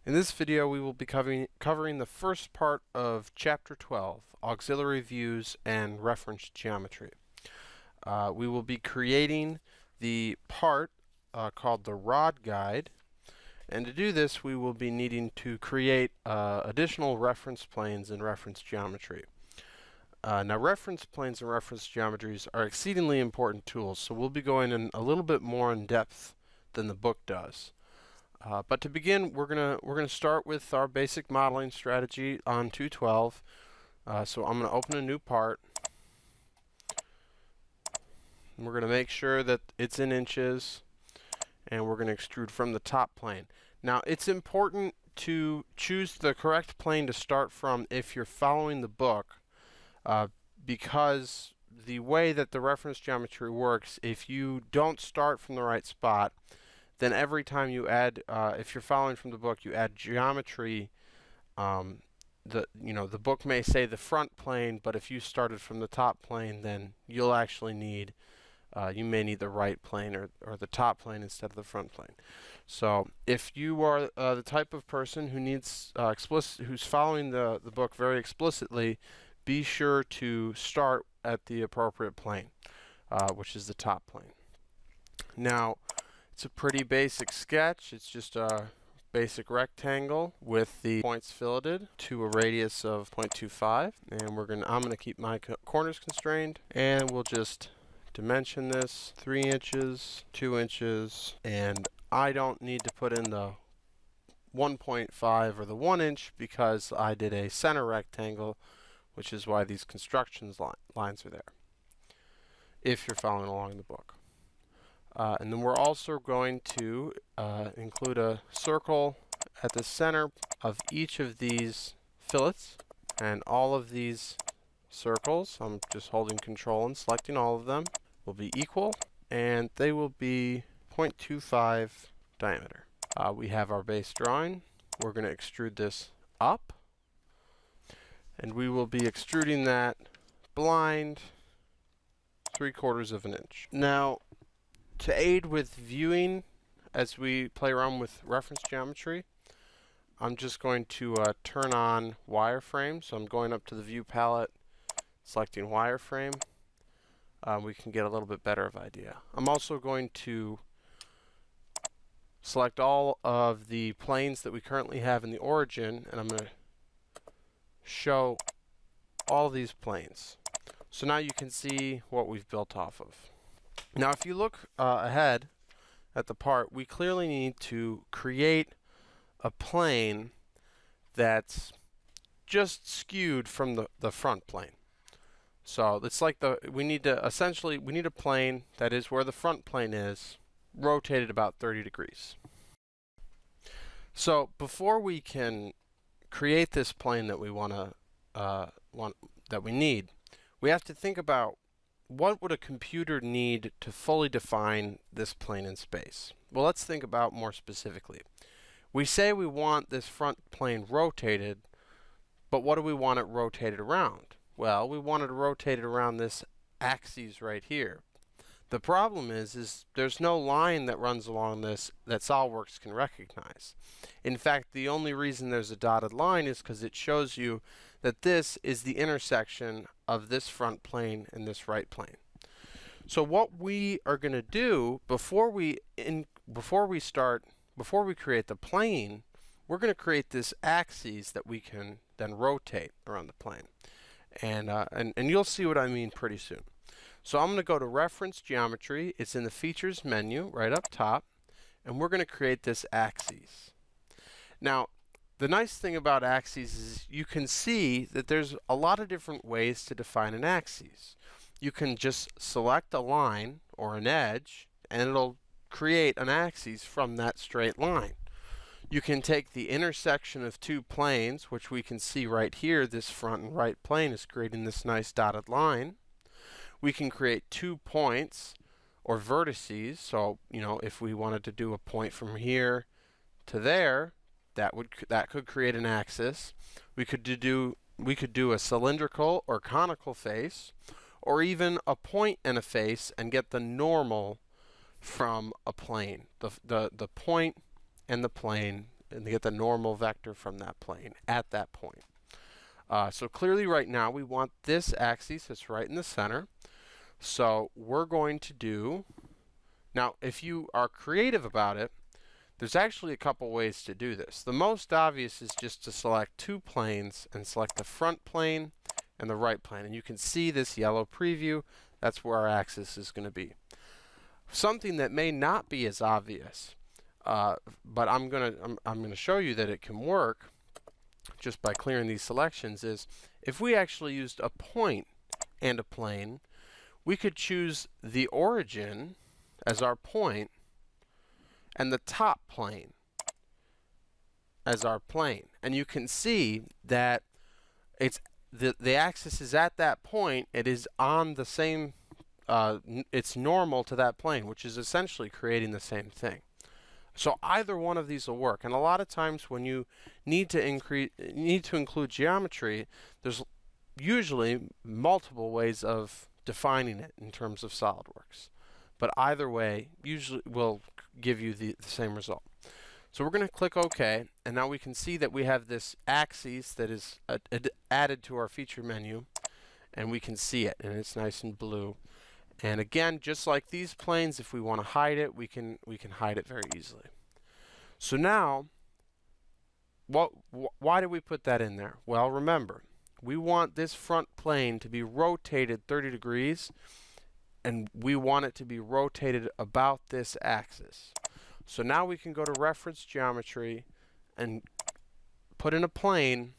In this video, we will be covering the first part of Chapter 12, Auxiliary Views and Reference Geometry. We will be creating the part called the Rod Guide, and to do this, we will be needing to create additional reference planes in reference geometry. Now, reference planes and reference geometries are exceedingly important tools, so we'll be going in a little bit more in depth than the book does. But to begin, we're gonna start with our basic modeling strategy on 212. So I'm gonna open a new part, and we're gonna make sure that it's in inches, and we're gonna extrude from the top plane. Now, it's important to choose the correct plane to start from if you're following the book, because the way that the reference geometry works, if you don't start from the right spot, then every time you add, if you're following from the book, you add geometry, the book may say the front plane, but if you started from the top plane, then you'll actually need, you may need the right plane or the top plane instead of the front plane. So if you are the type of person who needs who's following the book very explicitly, be sure to start at the appropriate plane, which is the top plane. Now, it's a pretty basic sketch. It's just a basic rectangle with the points filleted to a radius of 0.25, and I'm gonna keep my corners constrained, and we'll just dimension this 3 inches, 2 inches, and I don't need to put in the 1.5 or the 1 inch because I did a center rectangle, which is why these constructions lines are there, if you're following along in the book. And then we're also going to include a circle at the center of each of these fillets, and all of these circles, I'm just holding control and selecting all of them, will be equal, and they will be 0.25 diameter. We have our base drawing. We're going to extrude this up, and we will be extruding that blind 3/4 of an inch. Now, to aid with viewing as we play around with reference geometry, I'm just going to turn on wireframe. So I'm going up to the view palette, selecting wireframe. We can get a little bit better of idea. I'm also going to select all of the planes that we currently have in the origin, and I'm going to show all these planes. So now you can see what we've built off of. Now, if you look ahead at the part, we clearly need to create a plane that's just skewed from the front plane. So it's like we need a plane that is where the front plane is, rotated about 30 degrees. So before we can create this plane that we need, we have to think about what would a computer need to fully define this plane in space. Well, let's think about more specifically. We say we want this front plane rotated, but what do we want it rotated around? Well, we want it rotated around this axis right here. The problem is there's no line that runs along this that SOLIDWORKS can recognize. In fact, the only reason there's a dotted line is because it shows you that this is the intersection of this front plane and this right plane. So what we are going to do before we create the plane, we're going to create this axis that we can then rotate around the plane, and you'll see what I mean pretty soon. So I'm going to go to Reference Geometry. It's in the Features menu right up top, and we're going to create this axis. Now, the nice thing about axes is you can see that there's a lot of different ways to define an axis. You can just select a line or an edge, and it'll create an axis from that straight line. You can take the intersection of two planes, which we can see right here. This front and right plane is creating this nice dotted line. We can create 2 points or vertices. So, if we wanted to do a point from here to there, that could create an axis. We could do a cylindrical or conical face, or even a point and a face, and get the normal from a plane. The point and the plane and get the normal vector from that plane at that point. So clearly right now we want this axis that's right in the center. So we're going to do, now if you are creative about it, there's actually a couple ways to do this. The most obvious is just to select two planes and select the front plane and the right plane. And you can see this yellow preview. That's where our axis is going to be. Something that may not be as obvious, but I'm gonna show you that it can work just by clearing these selections, is if we actually used a point and a plane, we could choose the origin as our point and the top plane as our plane. And you can see that it's the axis is at that point. It is on the same, it's normal to that plane, which is essentially creating the same thing. So either one of these will work. And a lot of times when you need to include geometry, there's usually multiple ways of defining it in terms of SolidWorks. But either way usually will give you the same result. So we're going to click OK, and now we can see that we have this axis that is added to our feature menu, and we can see it, and it's nice and blue. And again, just like these planes, if we want to hide it, we can hide it very easily. So now, why did we put that in there? Well, remember, we want this front plane to be rotated 30 degrees, and we want it to be rotated about this axis. So now we can go to Reference Geometry and put in a plane,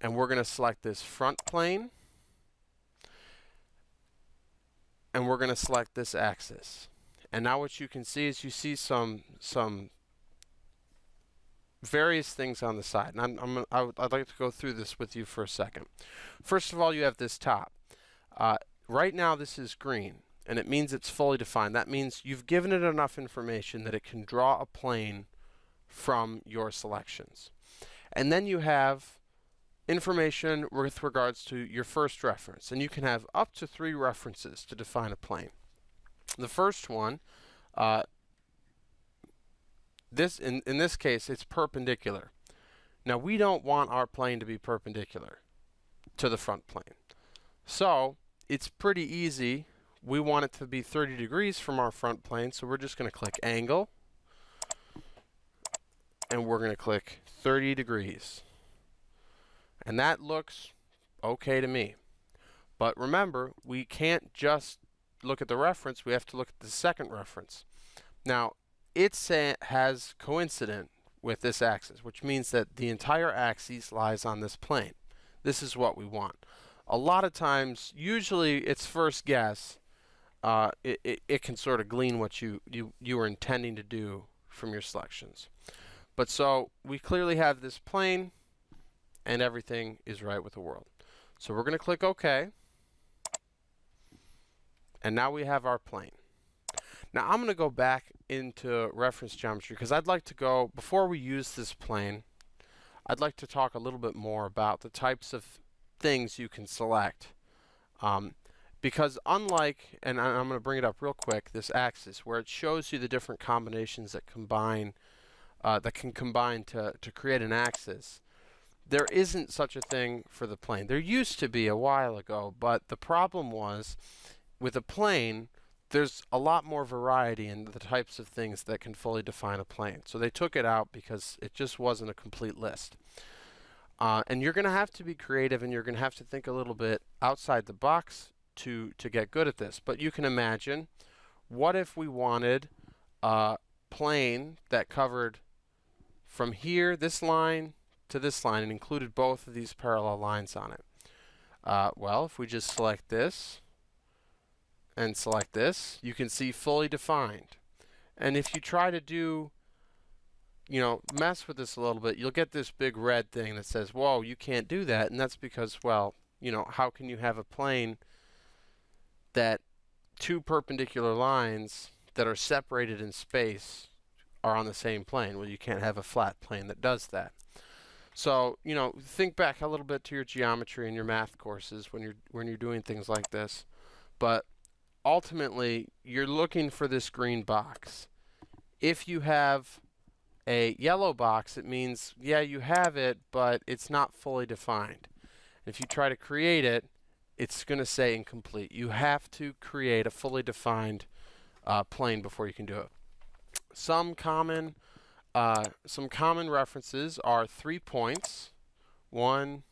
and we're going to select this front plane, and we're going to select this axis. And now what you can see is you see some various things on the side. And I'd like to go through this with you for a second. First of all, you have this top. Right now this is green, and it means it's fully defined. That means you've given it enough information that it can draw a plane from your selections. And then you have information with regards to your first reference, and you can have up to 3 references to define a plane. The first one, in this case, it's perpendicular. Now we don't want our plane to be perpendicular to the front plane, so it's pretty easy. We want it to be 30 degrees from our front plane, so we're just going to click Angle, and we're going to click 30 degrees. And that looks okay to me. But remember, we can't just look at the reference, we have to look at the second reference. Now, it has coincident with this axis, which means that the entire axis lies on this plane. This is what we want. A lot of times, usually it's first guess, it can sort of glean what you were intending to do from your selections. But so we clearly have this plane, and everything is right with the world. So we're going to click OK, and now we have our plane. Now I'm going to go back into reference geometry because I'd like to go, before we use this plane, I'd like to talk a little bit more about the types of things you can select. Because unlike, and I'm going to bring it up real quick, this axis where it shows you the different combinations that combine, that can combine to create an axis, there isn't such a thing for the plane. There used to be a while ago, but the problem was with a plane, there's a lot more variety in the types of things that can fully define a plane. So they took it out because it just wasn't a complete list. And you're going to have to be creative, and you're going to have to think a little bit outside the box to get good at this. But you can imagine, what if we wanted a plane that covered from here, this line, to this line, and included both of these parallel lines on it? Well, if we just select this and select this, you can see fully defined. And if you try to do, mess with this a little bit, you'll get this big red thing that says, whoa, you can't do that. And that's because, well, how can you have a plane that 2 perpendicular lines that are separated in space are on the same plane? Well, you can't have a flat plane that does that. So, think back a little bit to your geometry and your math courses when you're doing things like this. But ultimately, you're looking for this green box. If you have a yellow box, it means, yeah, you have it, but it's not fully defined. If you try to create it, it's going to say incomplete. You have to create a fully defined plane before you can do it. Some common references are 3 points. 1,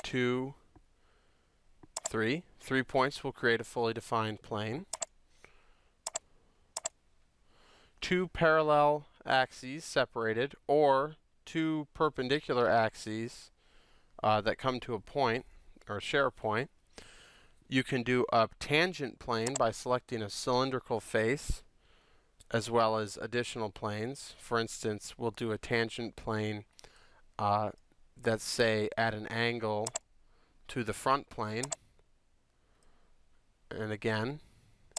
2, 3. 3 points will create a fully defined plane. 2 parallel axes separated, or 2 perpendicular axes that come to a point or share a point. You can do a tangent plane by selecting a cylindrical face as well as additional planes. For instance, we'll do a tangent plane that's, say, at an angle to the front plane. And again,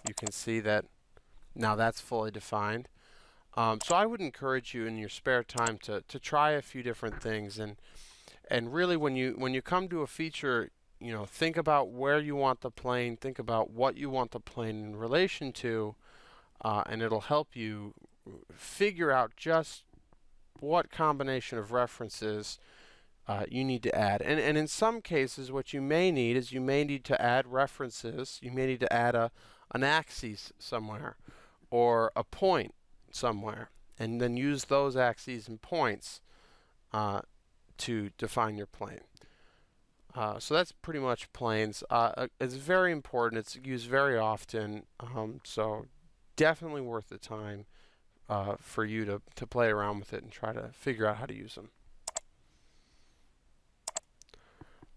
you can see that now that's fully defined. So I would encourage you in your spare time to try a few different things, and really when you come to a feature, think about where you want the plane, think about what you want the plane in relation to, and it'll help you figure out just what combination of references you need to add. And in some cases, what you may need is you may need to add references. You may need to add an axis somewhere or a point somewhere, and then use those axes and points to define your plane. So that's pretty much planes. It's very important. It's used very often, so definitely worth the time for you to play around with it and try to figure out how to use them.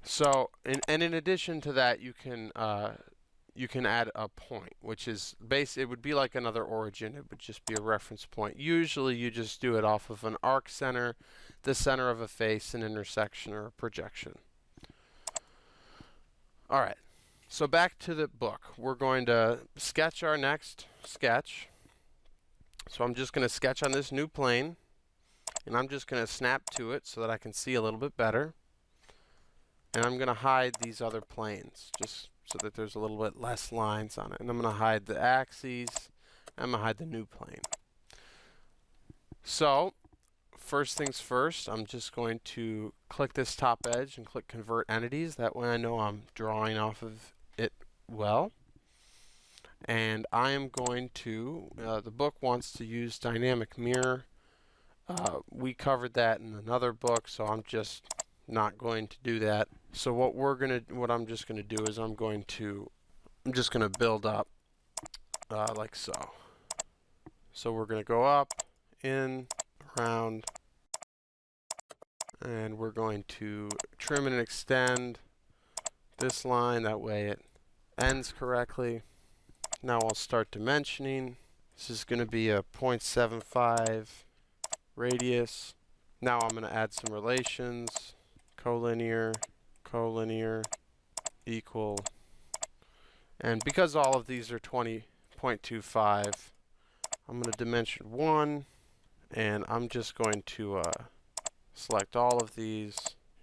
So, and in addition to that, you can add a point, which is it would be like another origin. It would just be a reference point. Usually you just do it off of an arc center, the center of a face, an intersection, or a projection. Alright, so back to the book. We're going to sketch our next sketch. So I'm just going to sketch on this new plane, and I'm just going to snap to it so that I can see a little bit better. And I'm going to hide these other planes, just so that there's a little bit less lines on it. And I'm going to hide the axes. I'm going to hide the new plane. So, first things first, I'm just going to click this top edge and click Convert Entities. That way I know I'm drawing off of it well. And I am going to, the book wants to use Dynamic Mirror. We covered that in another book, so I'm just not going to do that. So what I'm just gonna do is I'm just gonna build up like so. So we're gonna go up, in, around, and we're going to trim and extend this line, that way it ends correctly. Now I'll start dimensioning. This is gonna be a 0.75 radius. Now I'm gonna add some relations. Collinear, collinear, equal, and because all of these are 20.25, I'm going to dimension 1, and I'm just going to select all of these,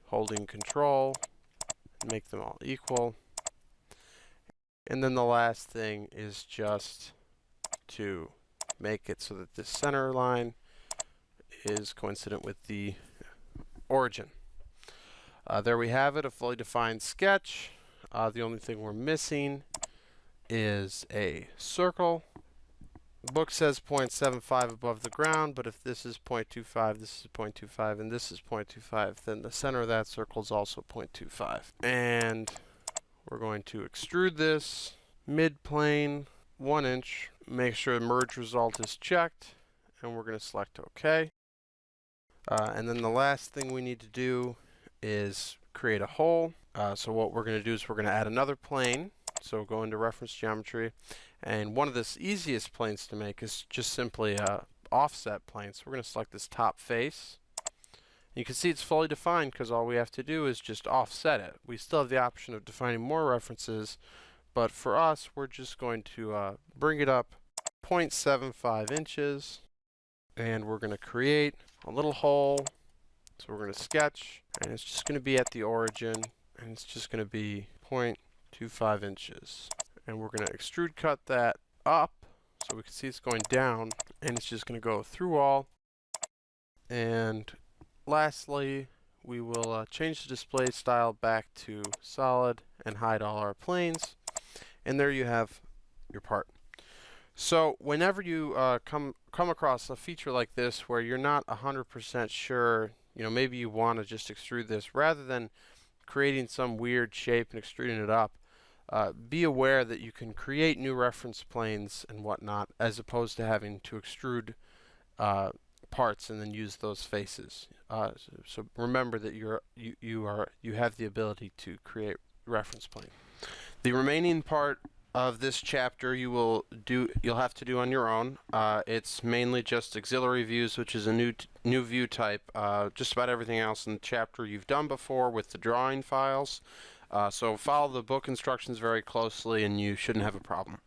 holding Control, and make them all equal. And then the last thing is just to make it so that this center line is coincident with the origin. There we have it, a fully defined sketch. The only thing we're missing is a circle. The book says 0.75 above the ground, but if this is 0.25, this is 0.25, and this is 0.25, then the center of that circle is also 0.25. And we're going to extrude this mid-plane 1 inch, make sure the merge result is checked, and we're going to select OK. And then the last thing we need to do is create a hole. So what we're going to do is we're going to add another plane. So go into reference geometry, and one of the easiest planes to make is just simply a offset plane. So we're going to select this top face. You can see it's fully defined because all we have to do is just offset it. We still have the option of defining more references, but for us we're just going to bring it up 0.75 inches, and we're going to create a little hole. So we're going to sketch, and it's just going to be at the origin, and it's just going to be 0.25 inches. And we're going to extrude cut that up So we can see it's going down, and it's just going to go through all. And lastly, we will change the display style back to solid and hide all our planes. And there you have your part. So whenever you come across a feature like this where you're not 100% sure, maybe you want to just extrude this rather than creating some weird shape and extruding it up, be aware that you can create new reference planes and whatnot as opposed to having to extrude parts and then use those faces. So remember that you have the ability to create reference plane. The remaining part of this chapter you'll have to do on your own. It's mainly just auxiliary views, which is a new view type. Just about everything else in the chapter you've done before with the drawing files. So follow the book instructions very closely and you shouldn't have a problem.